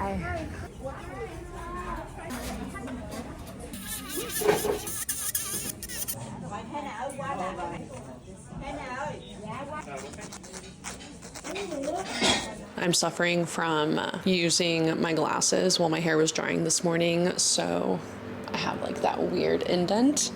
I'm suffering from using my glasses while my hair was drying this morning, so I have like that weird indent.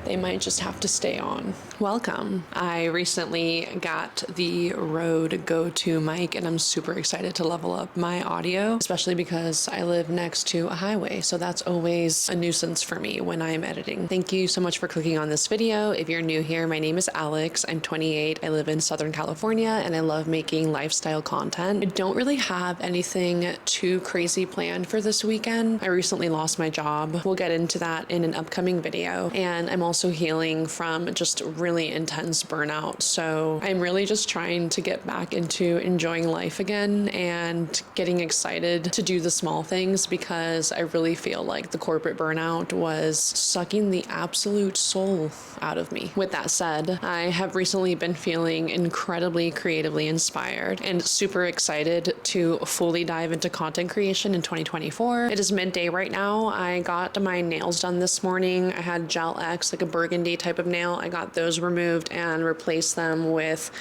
They might just have to stay on. Welcome. I recently got the Rode Go-To mic and I'm super excited to level up my audio, especially because I live next to a highway, so that's always a nuisance for me when I'm editing. Thank you so much for clicking on this video. If you're new here, my name is Alex. I'm 28. I live in Southern California and I love making lifestyle content. I don't really have anything too crazy planned for this weekend. I recently lost my job. We'll get into that in an upcoming video. And I'm also healing from just really intense burnout. So I'm really just trying to get back into enjoying life again and getting excited to do the small things, because I really feel like the corporate burnout was sucking the absolute soul out of me. With that said, I have recently been feeling incredibly creatively inspired and super excited to fully dive into content creation in 2024. It is midday right now. I got my nails done this morning. I had Gel X, like a burgundy type of nail. I got those removed and replaced them with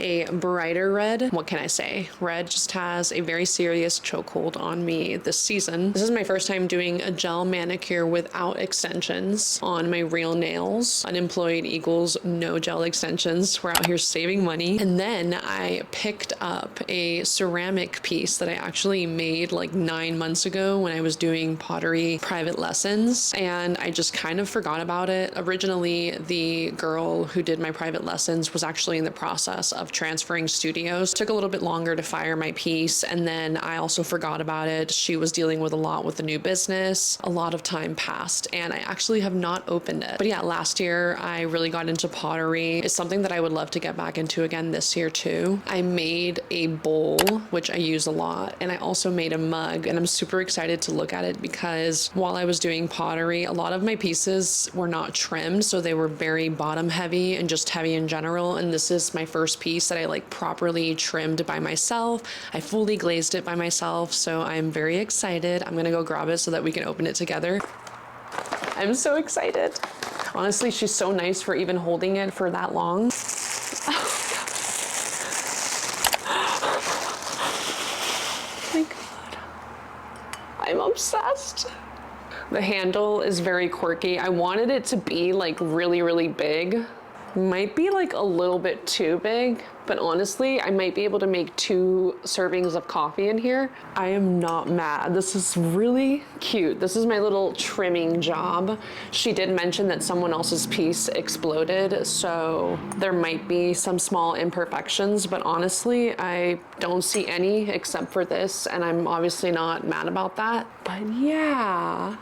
a brighter red. What can I say? Red just has a very serious chokehold on me this season. This is my first time doing a gel manicure without extensions on my real nails. Unemployed equals no gel extensions. We're out here saving money. And then I picked up a ceramic piece that I actually made like 9 months ago when I was doing pottery private lessons, and I just kind of forgot about it. Originally, the girl who did my private lessons was actually in the process of transferring studios. It took a little bit longer to fire my piece, and then I also forgot about it. She was dealing with a lot with the new business. A lot of time passed and I actually have not opened it. But yeah, last year I really got into pottery. It's something that I would love to get back into again this year too. I made a bowl, which I use a lot, and I also made a mug, and I'm super excited to look at it because while I was doing pottery, a lot of my pieces were not trimmed, so they were very bottom heavy and just heavy in general, and this is my first piece that I like properly trimmed by myself. I fully glazed it by myself, so I'm very excited. I'm gonna go grab it so that we can open it together. I'm so excited. Honestly, she's so nice for even holding it for that long. Oh my God. I'm obsessed. The handle is very quirky. I wanted it to be like really, really big. Might be like a little bit too big, but honestly, I might be able to make 2 servings of coffee in here. I am not mad. This is really cute. This is my little trimming job. She did mention that someone else's piece exploded, so there might be some small imperfections, but honestly, I don't see any except for this, and I'm obviously not mad about that. But yeah,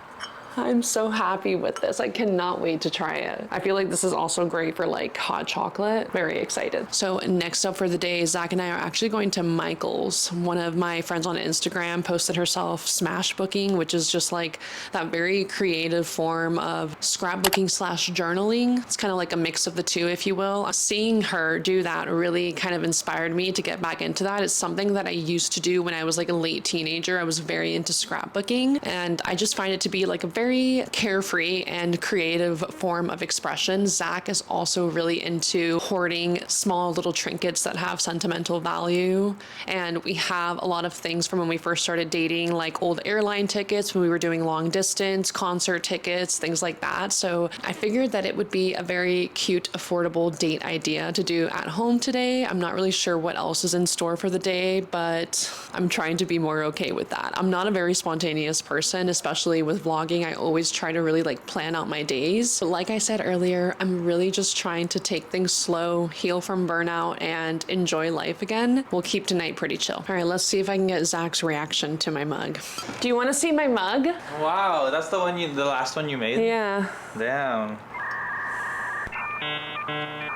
I'm so happy with this. I cannot wait to try it. I feel like this is also great for like hot chocolate. Very excited. So next up for the day, Zach and I are actually going to Michael's. One of my friends on Instagram posted herself smashbooking, which is just like that very creative form of scrapbooking / journaling. It's kind of like a mix of the two, if you will. Seeing her do that really kind of inspired me to get back into that. It's something that I used to do when I was like a late teenager. I was very into scrapbooking, and I just find it to be like a very carefree and creative form of expression. Zach is also really into hoarding small little trinkets that have sentimental value, and we have a lot of things from when we first started dating, like old airline tickets when we were doing long distance, concert tickets, things like that. So I figured that it would be a very cute, affordable date idea to do at home today. I'm not really sure what else is in store for the day, but I'm trying to be more okay with that. I'm not a very spontaneous person, especially with vlogging. I always try to really like plan out my days. But like I said earlier, I'm really just trying to take things slow, heal from burnout, and enjoy life again. We'll keep tonight pretty chill. All right, let's see if I can get Zach's reaction to my mug. Do you want to see my mug? Wow, that's the last one you made? Yeah. Damn.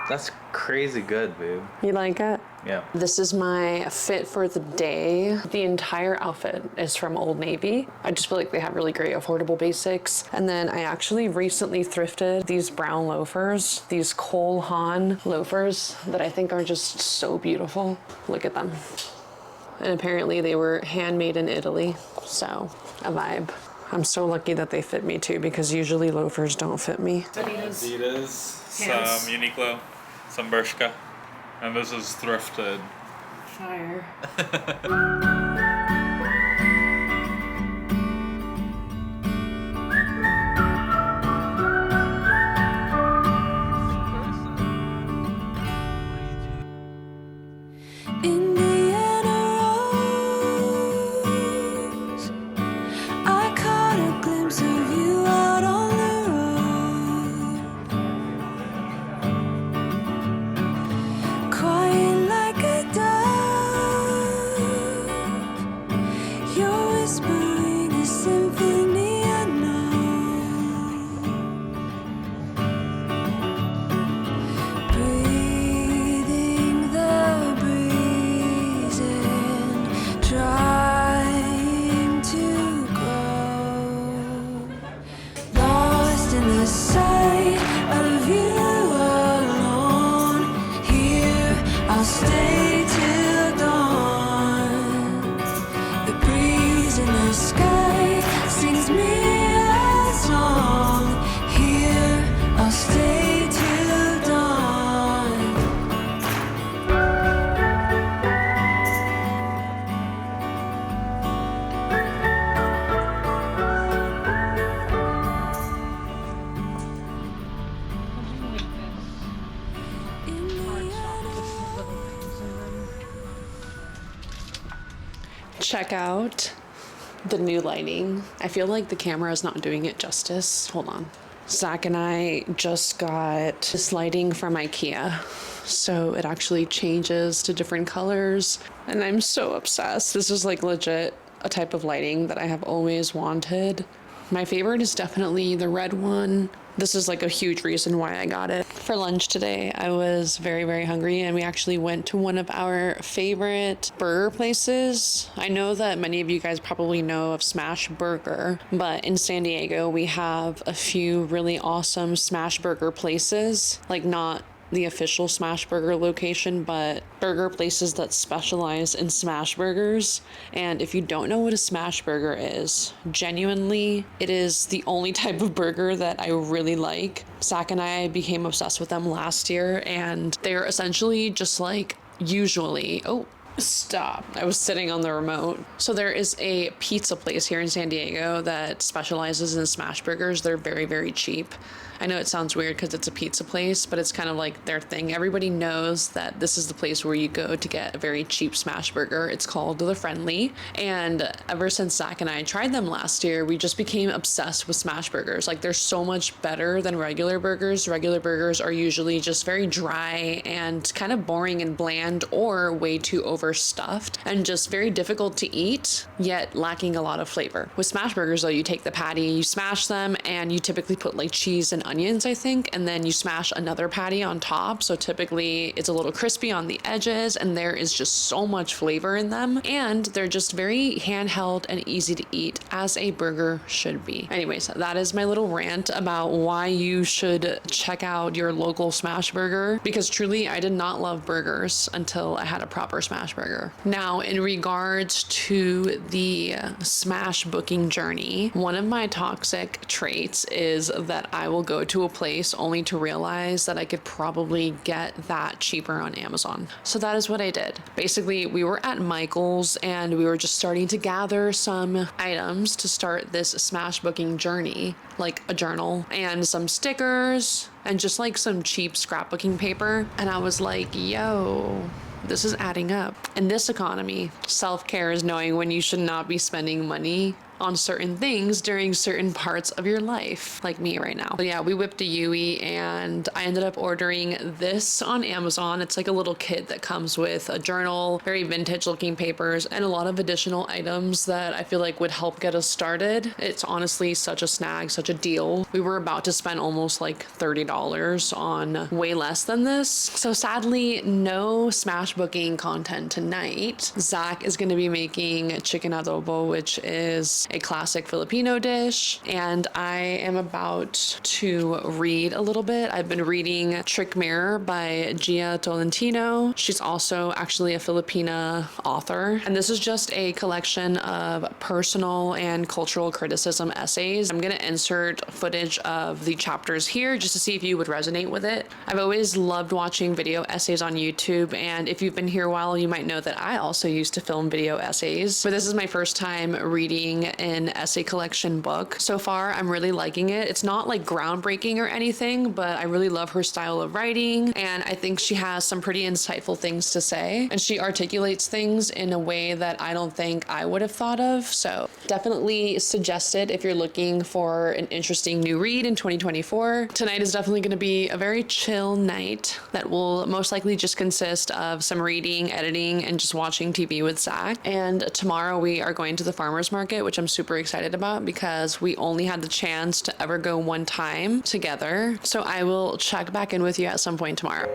That's crazy good, babe. You like it? Yeah. This is my fit for the day. The entire outfit is from Old Navy. I just feel like they have really great affordable basics. And then I actually recently thrifted these brown loafers, these Cole Haan loafers that I think are just so beautiful. Look at them. And apparently they were handmade in Italy, so a vibe. I'm so lucky that they fit me too, because usually loafers don't fit me. Adidas, some Uniqlo, some Bershka, and this is thrifted. Fire. Check out the new lighting. I feel like the camera is not doing it justice. Hold on. Zach and I just got this lighting from IKEA. So it actually changes to different colors. And I'm so obsessed. This is like legit a type of lighting that I have always wanted. My favorite is definitely the red one. This is like a huge reason why I got it. For lunch today, I was very, very hungry, and we actually went to one of our favorite burger places. I know that many of you guys probably know of Smash Burger, but in San Diego, we have a few really awesome Smash Burger places, like not the official Smash Burger location, but burger places that specialize in smash burgers. And if you don't know what a smash burger is, genuinely, it is the only type of burger that I really like. Zach and I became obsessed with them last year, and they're essentially just like usually, stop. I was sitting on the remote. So there is a pizza place here in San Diego that specializes in smash burgers. They're very, very cheap. I know it sounds weird because it's a pizza place, but it's kind of like their thing. Everybody knows that this is the place where you go to get a very cheap smash burger. It's called The Friendly. And ever since Zach and I tried them last year, we just became obsessed with smash burgers. Like, they're so much better than regular burgers. Regular burgers are usually just very dry and kind of boring and bland, or way too overstuffed and just very difficult to eat, yet lacking a lot of flavor. With smash burgers though, you take the patty, you smash them, and you typically put like cheese and onions, I think, and then you smash another patty on top. So typically it's a little crispy on the edges, and there is just so much flavor in them, and they're just very handheld and easy to eat, as a burger should be. Anyways, that is my little rant about why you should check out your local smash burger, because truly I did not love burgers until I had a proper smash burger. Now, in regards to the smash booking journey, one of my toxic traits is that I will go to a place only to realize that I could probably get that cheaper on Amazon. So that is what I did. Basically, we were at Michael's and we were just starting to gather some items to start this smash booking journey, like a journal and some stickers and just like some cheap scrapbooking paper. And I was like, yo, this is adding up. In this economy, self-care is knowing when you should not be spending money on certain things during certain parts of your life, like me right now. But yeah, we whipped a Yui, and I ended up ordering this on Amazon. It's like a little kit that comes with a journal, very vintage looking papers, and a lot of additional items that I feel like would help get us started. It's honestly such a snag, such a deal. We were about to spend almost like $30 on way less than this. So sadly, no smash booking content tonight. Zach is gonna be making chicken adobo, which is a classic Filipino dish. And I am about to read a little bit. I've been reading Trick Mirror by Gia Tolentino. She's also actually a Filipina author. And this is just a collection of personal and cultural criticism essays. I'm gonna insert footage of the chapters here just to see if you would resonate with it. I've always loved watching video essays on YouTube, and if you've been here a while, you might know that I also used to film video essays. But this is my first time reading an essay collection book. So far, I'm really liking it. It's not like groundbreaking or anything, but I really love her style of writing, and I think she has some pretty insightful things to say, and she articulates things in a way that I don't think I would have thought of. So definitely suggested if you're looking for an interesting new read in 2024. Tonight is definitely going to be a very chill night that will most likely just consist of some reading, editing, and just watching TV with Zach. And tomorrow we are going to the farmer's market, which I'm super excited about because we only had the chance to ever go one time together. So I will check back in with you at some point tomorrow.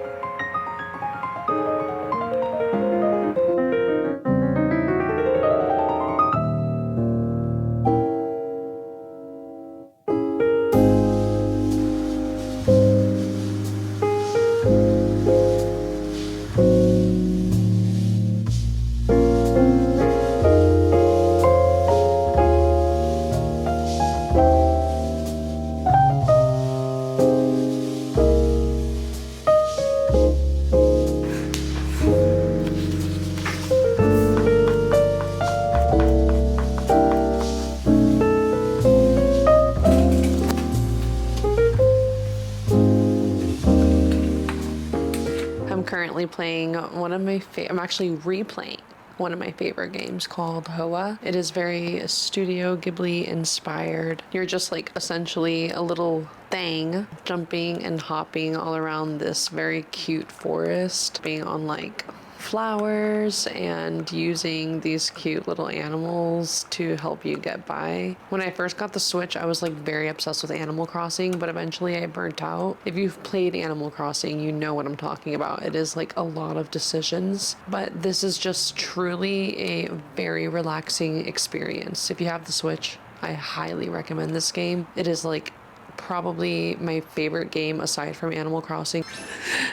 Currently playing one of my I'm actually replaying one of my favorite games called Hoa. It is very Studio Ghibli inspired. You're just like essentially a little thing jumping and hopping all around this very cute forest, being on like flowers and using these cute little animals to help you get by. When I first got the Switch, I was like very obsessed with Animal Crossing, but eventually I burnt out. If you've played Animal Crossing, you know what I'm talking about. It is like a lot of decisions, but this is just truly a very relaxing experience. If you have the Switch, I highly recommend this game. It is like probably my favorite game aside from Animal Crossing.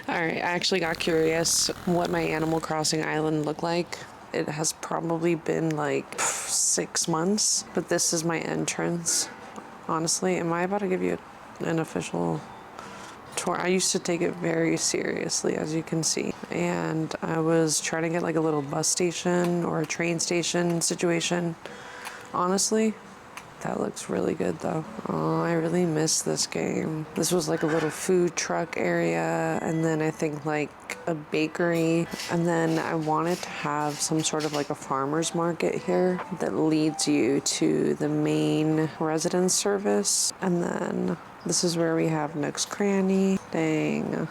All right, I actually got curious what my Animal Crossing island looked like. It has probably been like 6 months, but this is my entrance. Honestly, am I about to give you an official tour? I used to take it very seriously, as you can see, and I was trying to get like a little bus station or a train station situation. Honestly, that looks really good though. Oh, I really miss this game. This was like a little food truck area, and then I think like a bakery, and then I wanted to have some sort of like a farmer's market here that leads you to the main residence service, and then this is where we have Nook's Cranny. Dang.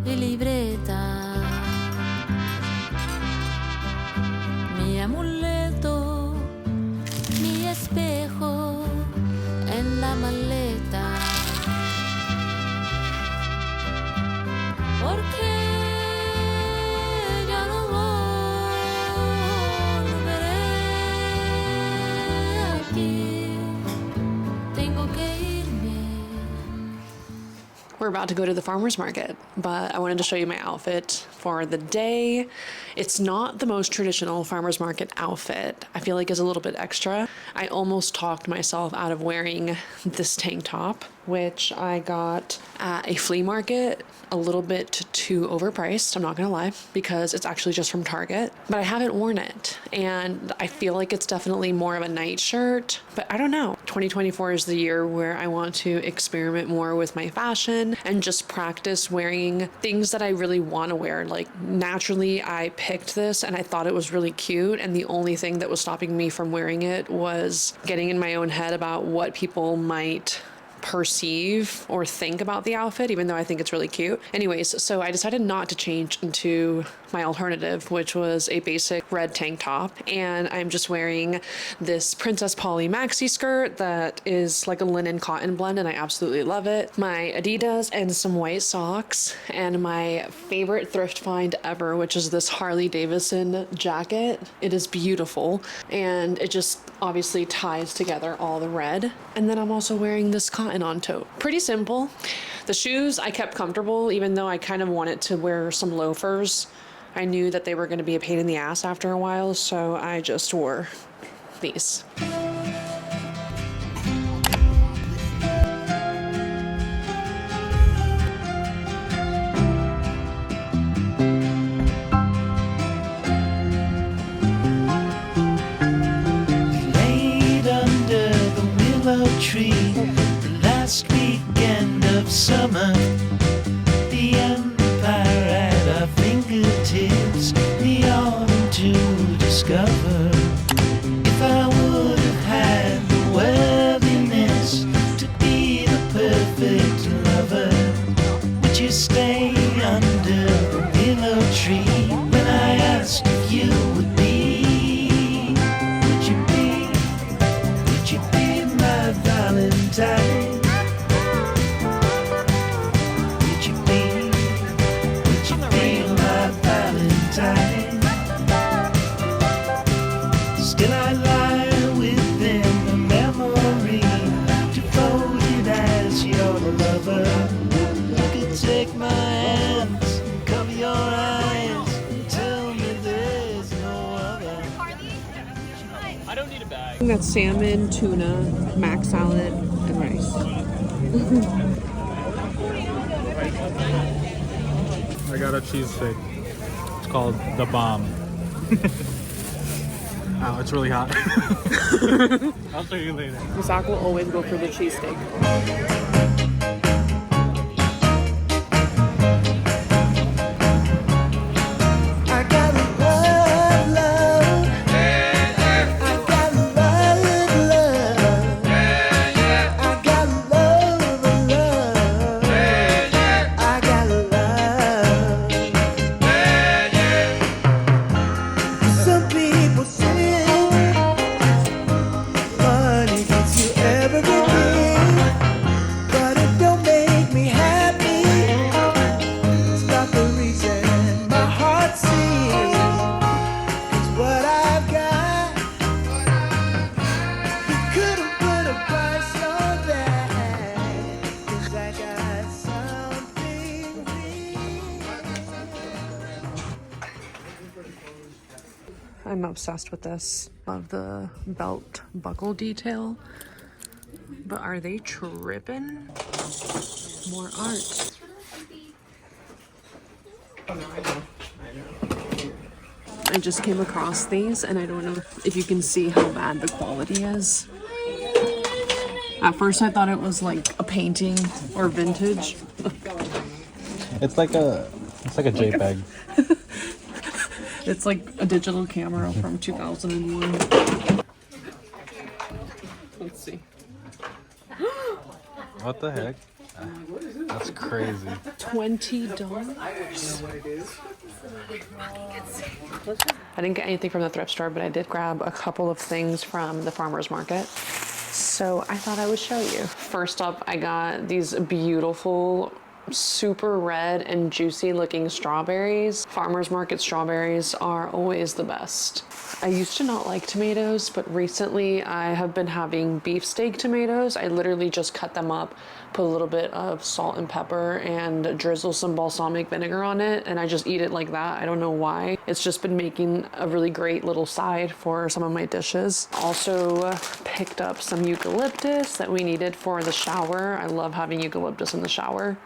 y libreta, mi amuleto, mi espejo en la maleta. Porque ya no volveré aquí. Tengo que irme. We're about to go to the farmer's market, but I wanted to show you my outfit for the day. It's not the most traditional farmer's market outfit. I feel like it's a little bit extra. I almost talked myself out of wearing this tank top, which I got at a flea market, a little bit too overpriced, I'm not gonna lie, because it's actually just from Target, but I haven't worn it. And I feel like it's definitely more of a night shirt, but I don't know. 2024 is the year where I want to experiment more with my fashion and just practice wearing things that I really want to wear. Like, naturally, I picked this and I thought it was really cute, and the only thing that was stopping me from wearing it was getting in my own head about what people might perceive or think about the outfit, even though I think it's really cute. Anyways, so I decided not to change into my alternative, which was a basic red tank top, and I'm just wearing this Princess Polly maxi skirt that is like a linen cotton blend, and I absolutely love it. My Adidas and some white socks, and my favorite thrift find ever, which is this Harley Davidson jacket. It is beautiful, and it just obviously ties together all the red. And then I'm also wearing this cotton on tote. Pretty simple. The shoes I kept comfortable, even though I kind of wanted to wear some loafers. I knew that they were going to be a pain in the ass after a while, so I just wore these. Tree, the last weekend of summer, the empire at our fingertips, the autumn to discover. If I would have had the worthiness to be the perfect lover, would you stay under the willow tree when I asked if you would be? Would you be my Valentine? Would you be my Valentine? Still I lie within the memory, devoted as your lover. You could take my hands and cover your eyes and tell me there's no other. I don't need a bag. That's salmon, tuna, mac salad, and rice. I got a cheesesteak. It's called the bomb. Wow, it's really hot. I'll show you later. Zach will always go for the cheesesteak. I'm obsessed with this. Love the belt buckle detail. But are they tripping? More art. I just came across these and I don't know if you can see how bad the quality is. At first I thought it was like a painting or vintage. It's like a JPEG. It's like a digital camera from 2001. Let's see. What the heck? That's crazy. $20. I didn't get anything from the thrift store, but I did grab a couple of things from the farmer's market. So I thought I would show you. First up, I got these beautiful, super red and juicy looking strawberries. Farmer's market strawberries are always the best. I used to not like tomatoes, but recently I have been having beefsteak tomatoes. I literally just cut them up, put a little bit of salt and pepper and drizzle some balsamic vinegar on it, and I just eat it like that. I don't know why. It's just been making a really great little side for some of my dishes. Also picked up some eucalyptus that we needed for the shower. I love having eucalyptus in the shower.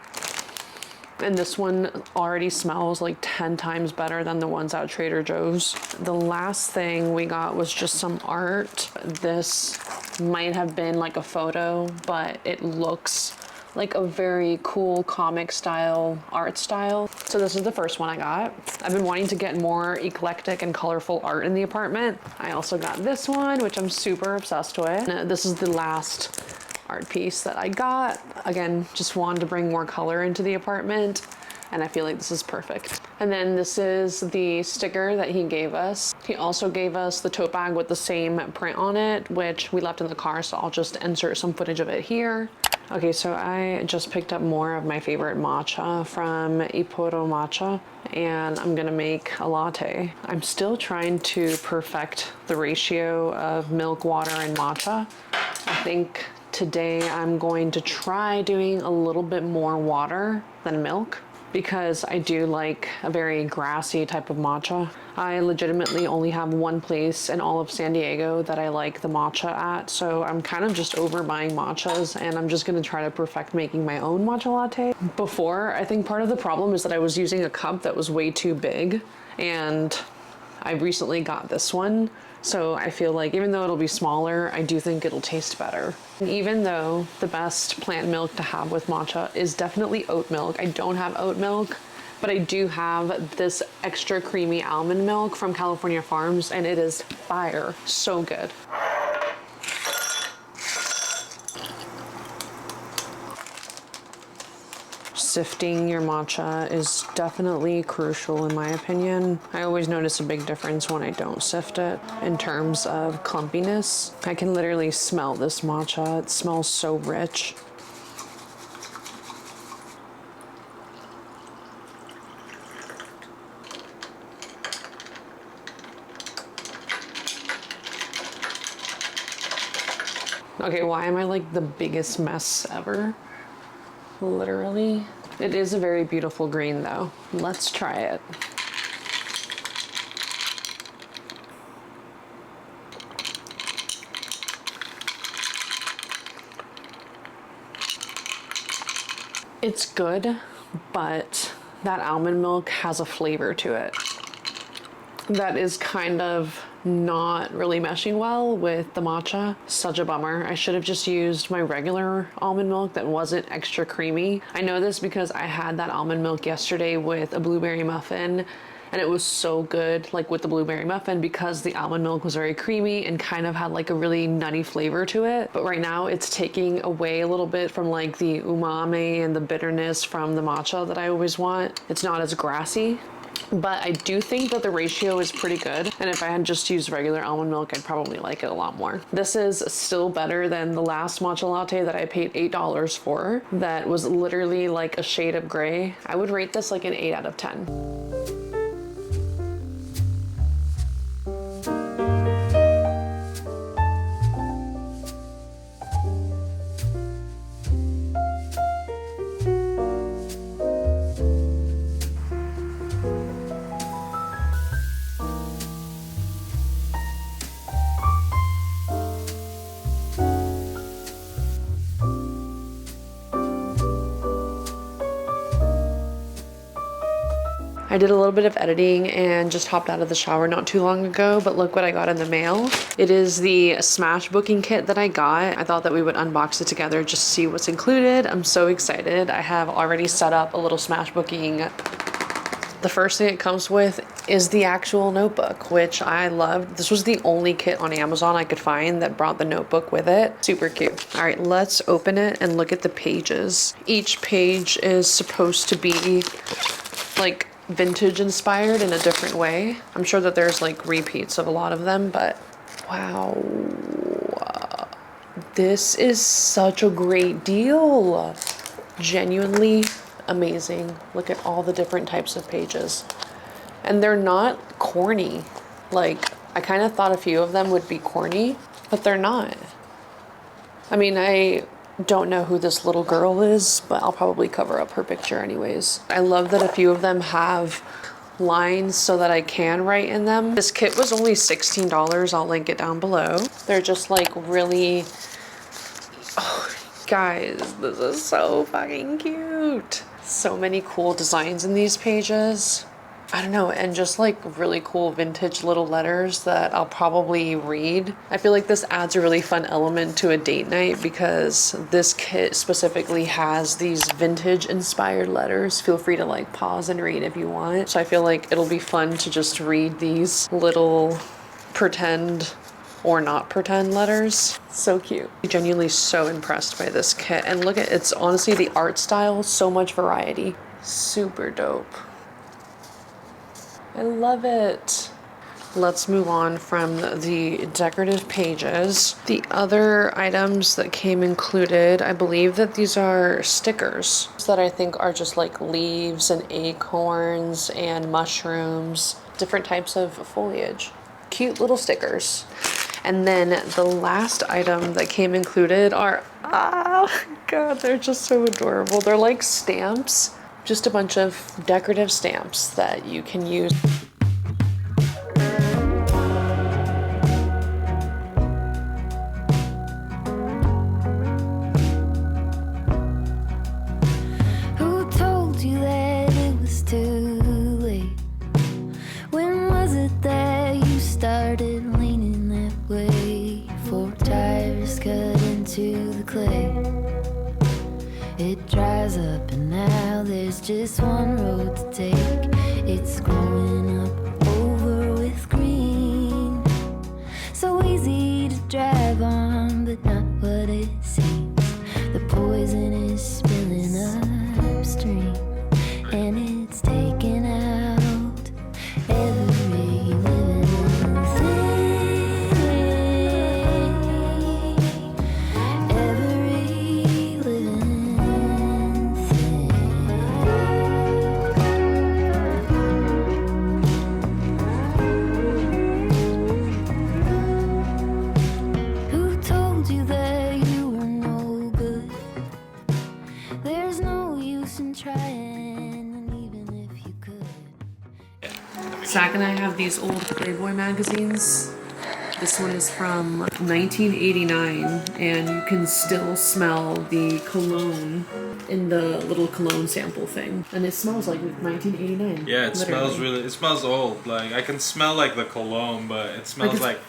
And this one already smells like 10 times better than the ones at Trader Joe's. The last thing we got was just some art. This might have been like a photo, but it looks like a very cool comic style art style. So this is the first one I got. I've been wanting to get more eclectic and colorful art in the apartment. I also got this one, which I'm super obsessed with. This is the last art piece that I got. Again, just wanted to bring more color into the apartment, and I feel like this is perfect. And then this is the sticker that he gave us. He also gave us the tote bag with the same print on it, which we left in the car, so I'll just insert some footage of it here. Okay, so I just picked up more of my favorite matcha from Iporo Matcha, and I'm gonna make a latte. I'm still trying to perfect the ratio of milk, water, and matcha. I think today I'm going to try doing a little bit more water than milk because I do like a very grassy type of matcha. I legitimately only have one place in all of San Diego that I like the matcha at, so I'm kind of just over buying matchas, and I'm just gonna try to perfect making my own matcha latte. Before, I think part of the problem is that I was using a cup that was way too big, and I recently got this one. So I feel like even though it'll be smaller, I do think it'll taste better. And even though the best plant milk to have with matcha is definitely oat milk, I don't have oat milk, but I do have this extra creamy almond milk from California Farms, and it is fire. So good. Sifting your matcha is definitely crucial in my opinion. I always notice a big difference when I don't sift it in terms of clumpiness. I can literally smell this matcha. It smells so rich. Okay, why am I like the biggest mess ever? Literally. It is a very beautiful green though. Let's try it. It's good, but that almond milk has a flavor to it that is kind of not really meshing well with the matcha. Such a bummer. I should have just used my regular almond milk that wasn't extra creamy. I know this because I had that almond milk yesterday with a blueberry muffin, and it was so good, like with the blueberry muffin, because the almond milk was very creamy and kind of had like a really nutty flavor to it. But right now it's taking away a little bit from like the umami and the bitterness from the matcha that I always want. It's not as grassy. But I do think that the ratio is pretty good, and if I had just used regular almond milk, I'd probably like it a lot more. This is still better than the last matcha latte that I paid $8 for. That was literally like a shade of gray. I would rate this like an 8 out of 10. I did a little bit of editing and just hopped out of the shower not too long ago, but look what I got in the mail. It is the smashbooking kit that I got. I thought that we would unbox it together just to see what's included. I'm so excited. I have already set up a little smashbooking The first thing it comes with is the actual notebook, which I loved. This was the only kit on Amazon I could find that brought the notebook with it. Super cute. All right, let's open it and look at the pages. Each page is supposed to be like vintage inspired in a different way. I'm sure that there's like repeats of a lot of them, but wow. This is such a great deal. Genuinely amazing. Look at all the different types of pages. And they're not corny. Like, I kind of thought a few of them would be corny, but they're not. I mean, I don't know who this little girl is, but I'll probably cover up her picture anyways. I love that a few of them have lines so that I can write in them. This kit was only $16. I'll link it down below. They're just like really, oh, guys, this is so fucking cute. So many cool designs in these pages. I don't know, and just like really cool vintage little letters that I'll probably read. I feel like this adds a really fun element to a date night because this kit specifically has these vintage inspired letters. Feel free to like pause and read if you want. So I feel like it'll be fun to just read these little pretend or not pretend letters. So cute. I'm genuinely so impressed by this kit. And look at, it's honestly the art style, so much variety. Super dope. I love it. Let's move on from the decorative pages. The other items that came included, I believe that these are stickers that I think are just like leaves and acorns and mushrooms, different types of foliage. Cute little stickers. And then the last item that came included are, oh God, they're just so adorable. They're like stamps. Just a bunch of decorative stamps that you can use. Who told you that it was too late? When was it that you started leaning that way? 4 tires cut into the clay. It dries up and now there's just one road to take. It's growing up over with green. So easy to drive on, but not what it seems. The poison is spilling upstream, and it's taking out every living thing. Every living thing. Who told you that you were no good? There's no use in trying, and even if you could. Zach and I have these old Playboy magazines. This one is from 1989, and you can still smell the cologne in the little cologne sample thing. And it smells like 1989. Yeah, it smells literally. really. It smells old. Like I can smell like the cologne, but it smells like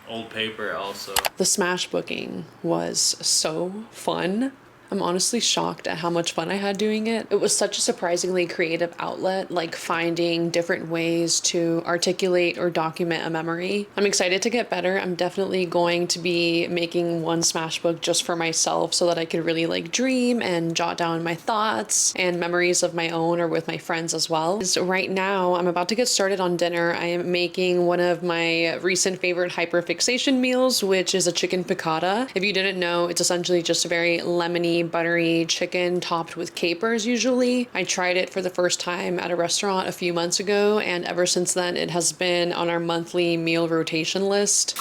old paper also. The smashbooking was so fun. I'm honestly shocked at how much fun I had doing it. It was such a surprisingly creative outlet, like finding different ways to articulate or document a memory. I'm excited to get better. I'm definitely going to be making one smashbook just for myself so that I could really like dream and jot down my thoughts and memories of my own or with my friends as well. So right now, I'm about to get started on dinner. I am making one of my recent favorite hyperfixation meals, which is a chicken piccata. If you didn't know, it's essentially just a very lemony, buttery chicken topped with capers usually. I tried it for the first time at a restaurant a few months ago, and ever since then it has been on our monthly meal rotation list.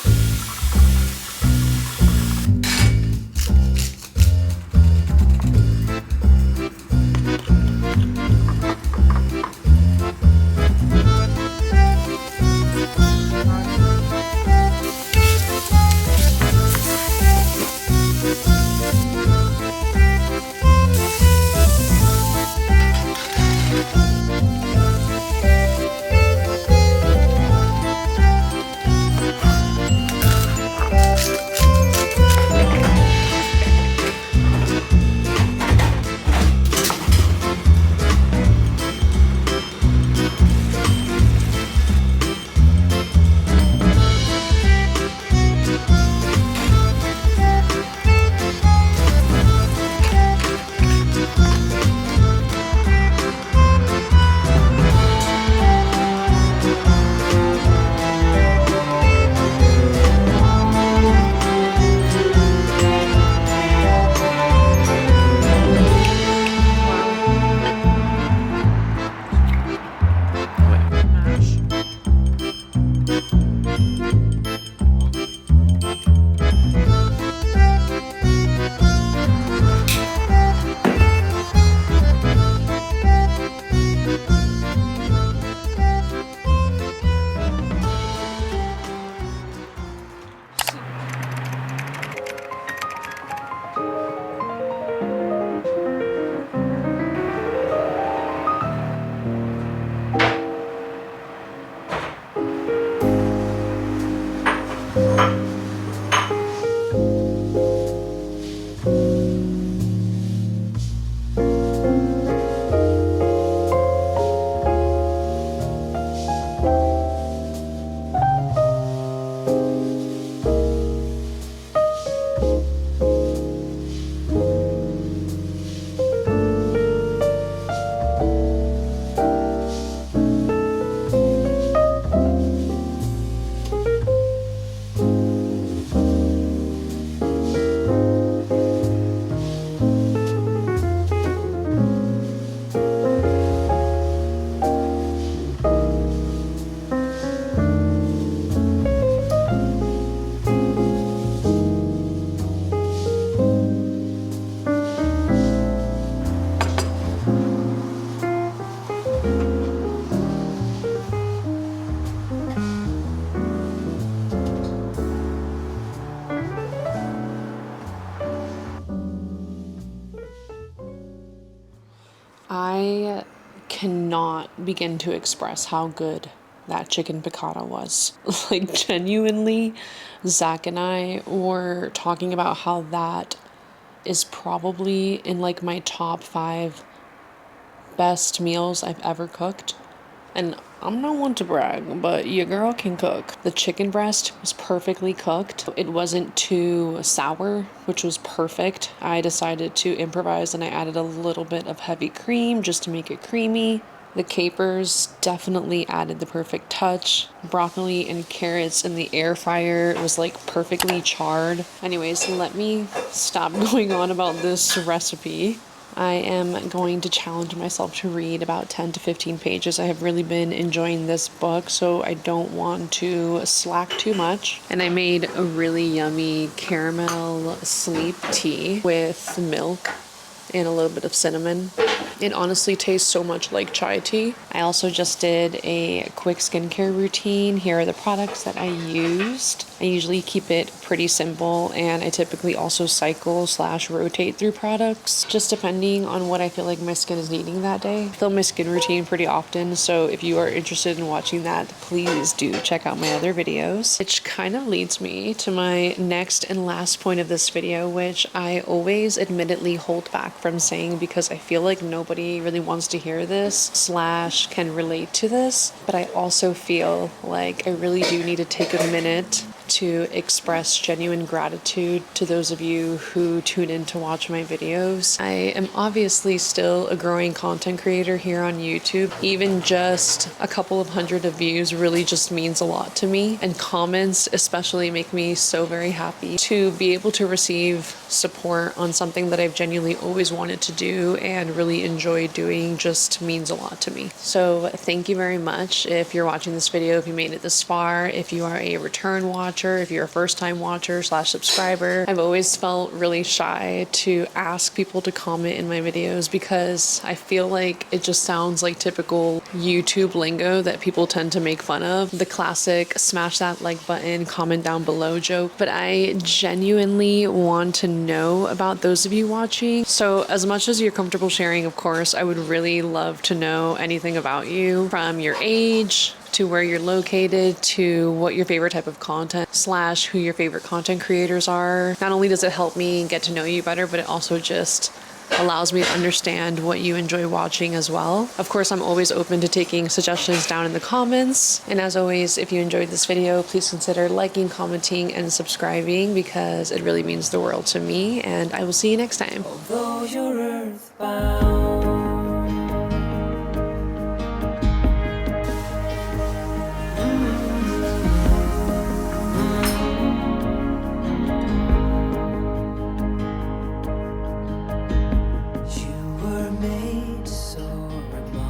begin to express how good that chicken piccata was. Like, genuinely, Zach and I were talking about how that is probably in like my top 5 best meals I've ever cooked. And I'm not one to brag, but your girl can cook. The chicken breast was perfectly cooked. It wasn't too sour, which was perfect. I decided to improvise and I added a little bit of heavy cream just to make it creamy. The capers definitely added the perfect touch. Broccoli and carrots in the air fryer was like perfectly charred. Anyways, let me stop going on about this recipe. I am going to challenge myself to read about 10 to 15 pages. I have really been enjoying this book, so I don't want to slack too much. And I made a really yummy caramel sleep tea with milk and a little bit of cinnamon. It honestly tastes so much like chai tea. I also just did a quick skincare routine. Here are the products that I used. I usually keep it pretty simple, and I typically also cycle/rotate through products, just depending on what I feel like my skin is needing that day. I film my skin routine pretty often, so if you are interested in watching that, please do check out my other videos. Which kind of leads me to my next and last point of this video, which I always admittedly hold back from saying because I feel like nobody really wants to hear this / can relate to this, but I also feel like I really do need to take a minute to express genuine gratitude to those of you who tune in to watch my videos. I am obviously still a growing content creator here on YouTube. Even just a couple of hundred of views really just means a lot to me, and comments especially make me so very happy. To be able to receive support on something that I've genuinely always wanted to do and really enjoy doing just means a lot to me. So thank you very much if you're watching this video, if you made it this far, if you are a return watcher, if you're a first-time watcher / subscriber. I've always felt really shy to ask people to comment in my videos because I feel like it just sounds like typical YouTube lingo that people tend to make fun of. The classic smash that like button, comment down below joke. But I genuinely want to know about those of you watching. So as much as you're comfortable sharing, of course, I would really love to know anything about you, from your age to where you're located, to what your favorite type of content / who your favorite content creators are. Not only does it help me get to know you better, but it also just allows me to understand what you enjoy watching as well. Of course, I'm always open to taking suggestions down in the comments. And as always, if you enjoyed this video, please consider liking, commenting, and subscribing because it really means the world to me. And I will see you next time. Although you're earthbound, you were made so remarkable.